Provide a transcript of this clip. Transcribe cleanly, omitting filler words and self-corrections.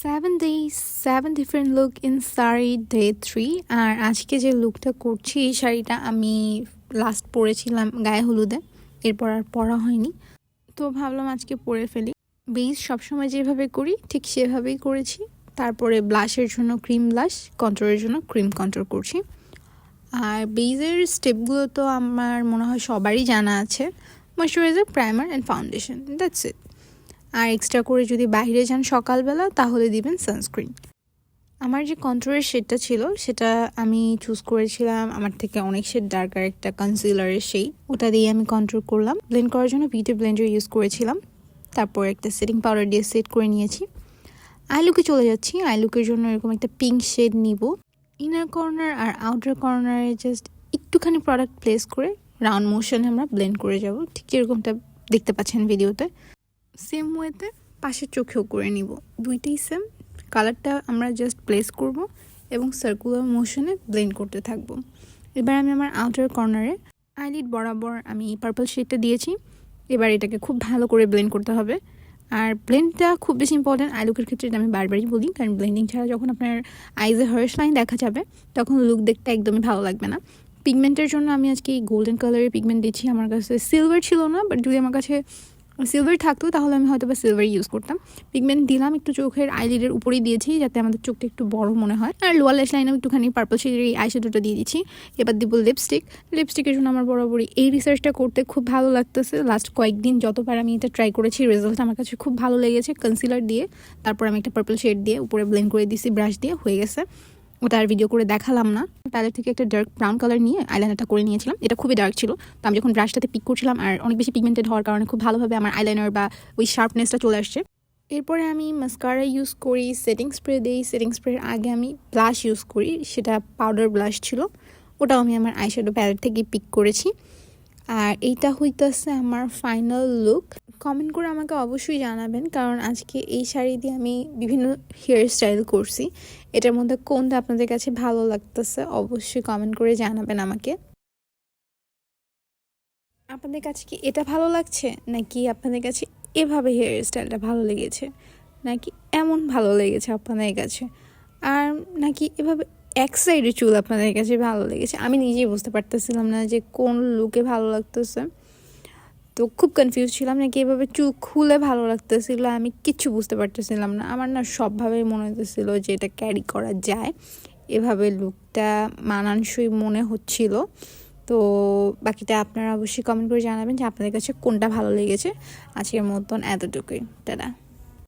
7 days 7 different look in sari day 3 আর আজকে যে লুকটা করছি এই শাড়িটা আমি লাস্ট পরেছিলাম গায়ে হলুদে, এরপর আর পরা হয়নি, তো ভাবলাম আজকে পরে ফেলি। বেস সবসময় যেভাবে করি ঠিক সেভাবেই করেছি। তারপরে ব্লাশের জন্য ক্রিম ব্লাশ, কন্ট্রোরের জন্য ক্রিম কন্ট্রোর করছি। আর বেসের স্টেপগুলো তো আমার মনে হয় সবারই জানা আছে, moisturiser, primer and foundation, that's it. আর এক্সট্রা করে যদি বাইরে যান সকালবেলা তাহলে দিবেন সানস্ক্রিন। আমার যে কন্ট্রোরের শেডটা ছিল সেটা আমি চুজ করেছিলাম আমার থেকে অনেক শেড ডার্কার একটা কনসিলারের শেড, ওটা দিয়ে আমি কন্ট্রোল করলাম। ব্লেন্ড করার জন্য বিউটি ব্লেন্ডার ইউজ করেছিলাম, তারপর একটা সেটিং পাউডার দিয়ে সেট করে নিয়েছি। আই লুকে চলে যাচ্ছি। আই লুকের জন্য এরকম একটা পিঙ্ক শেড নিব। ইনার কর্নার আর আউটার কর্নারে জাস্ট একটুখানি প্রোডাক্ট প্লেস করে রাউন্ড মোশনে আমরা ব্লেন্ড করে যাব, ঠিক যেরকমটা দেখতে পাচ্ছেন ভিডিওতে। সেম ওয়েতে পাশের চোখেও করে নিব, দুইটাই সেম। কালারটা আমরা জাস্ট প্লেস করব এবং সার্কুলার মোশনে ব্লেন্ড করতে থাকবো। এবার আমি আমার আউটার কর্নারে আইলিড বরাবর আমি পার্পল শেডটা দিয়েছি। এবার এটাকে খুব ভালো করে ব্লেন্ড করতে হবে। আর ব্লেন্ডটা খুব বেশি ইম্পর্টেন্ট আই লুকের ক্ষেত্রে, আমি বারবারই বলি, কারণ ব্লেন্ডিং ছাড়া যখন আপনার আইজে হার্শ লাইন দেখা যাবে তখন লুক দেখতে একদমই ভালো লাগবে না। পিগমেন্টের জন্য আমি আজকে এই গোল্ডেন কালারের পিগমেন্ট দিচ্ছি। আমার কাছে সিলভার ছিল না, বাট যদি আমার কাছে সিলভার থাকতো তাহলে আমি হয়তো বা সিলভার ইউজ করতাম। পিগমেন্ট দিলাম একটু চোখের আইলিডের উপরেই দিয়েছি যাতে আমাদের চোখটা একটু বড় মনে হয়। আর লোয়ার ল্যাশ লাইনেও একটুখানি পার্পল শেডের এই আইশ্যাডোটা দিয়ে দিচ্ছি। এবার দিব লিপস্টিকের জন্য আমার বরাবরই এই রিসার্চটা করতে খুব ভালো লাগতেছে। লাস্ট কয়েকদিন যতবার আমি এটা ট্রাই করেছি রেজাল্ট আমার কাছে খুব ভালো লেগেছে। কনসিলার দিয়ে তারপর আমি একটা পার্পল শেড দিয়ে উপরে ব্লেন্ড করে দিয়েছি ব্রাশ দিয়ে, হয়ে গেছে। ওটা আর ভিডিও করে দেখালাম না। প্যালেট থেকে একটা ডার্ক ব্রাউন কালার নিয়ে আইলাইনারটা করে নিয়েছিলাম। এটা খুবই ডার্ক ছিল, তো আমি যখন ব্রাশটাতে পিক করছিলাম আর অনেক বেশি পিগমেন্টেড হওয়ার কারণে খুব ভালোভাবে আমার আইলাইনার বা ওই শার্পনেসটা চলে আসছে। এরপরে আমি মাস্কারা ইউজ করি, সেটিং স্প্রে দিই। সেটিং স্প্রের আগে আমি ব্লাশ ইউজ করি, সেটা পাউডার ব্লাশ ছিল, ওটাও আমি আমার আইশ্যাডো প্যালেট থেকে পিক করেছি। আর এইটা হইতেছে আমার ফাইনাল লুক। কমেন্ট করে আমাকে অবশ্যই জানাবেন, কারণ আজকে এই শাড়ি দিয়ে আমি বিভিন্ন হেয়ার স্টাইল করছি। এটার মধ্যে কোনটা আপনাদের কাছে ভালো লাগতেছে অবশ্যই কমেন্ট করে জানাবেন আমাকে। আপনাদের কাছে কি এটা ভালো লাগছে, নাকি আপনাদের কাছে এভাবে হেয়ার স্টাইলটা ভালো লেগেছে, নাকি এমন ভালো লেগেছে আপনাদের কাছে, আর নাকি এভাবে এক সাইডে চুল আপনাদের কাছে ভালো লেগেছে? আমি নিজেই বুঝতে পারতেছিলাম না যে কোন লুকে ভালো লাগতেছে, তো খুব কনফিউজ ছিলাম। নাকি এভাবে চুল খুলে ভালো লাগতেছিল, আমি কিচ্ছু বুঝতে পারতেছিলাম না। আমার না সবভাবেই মনে হতেছিল যে এটা ক্যারি করা যায়, এভাবে লুকটা মানানসই মনে হচ্ছিল। তো বাকিটা আপনারা অবশ্যই কমেন্ট করে জানাবেন যে আপনাদের কাছে কোনটা ভালো লেগেছে। আজকের মতন এতটুকুই, টাটা।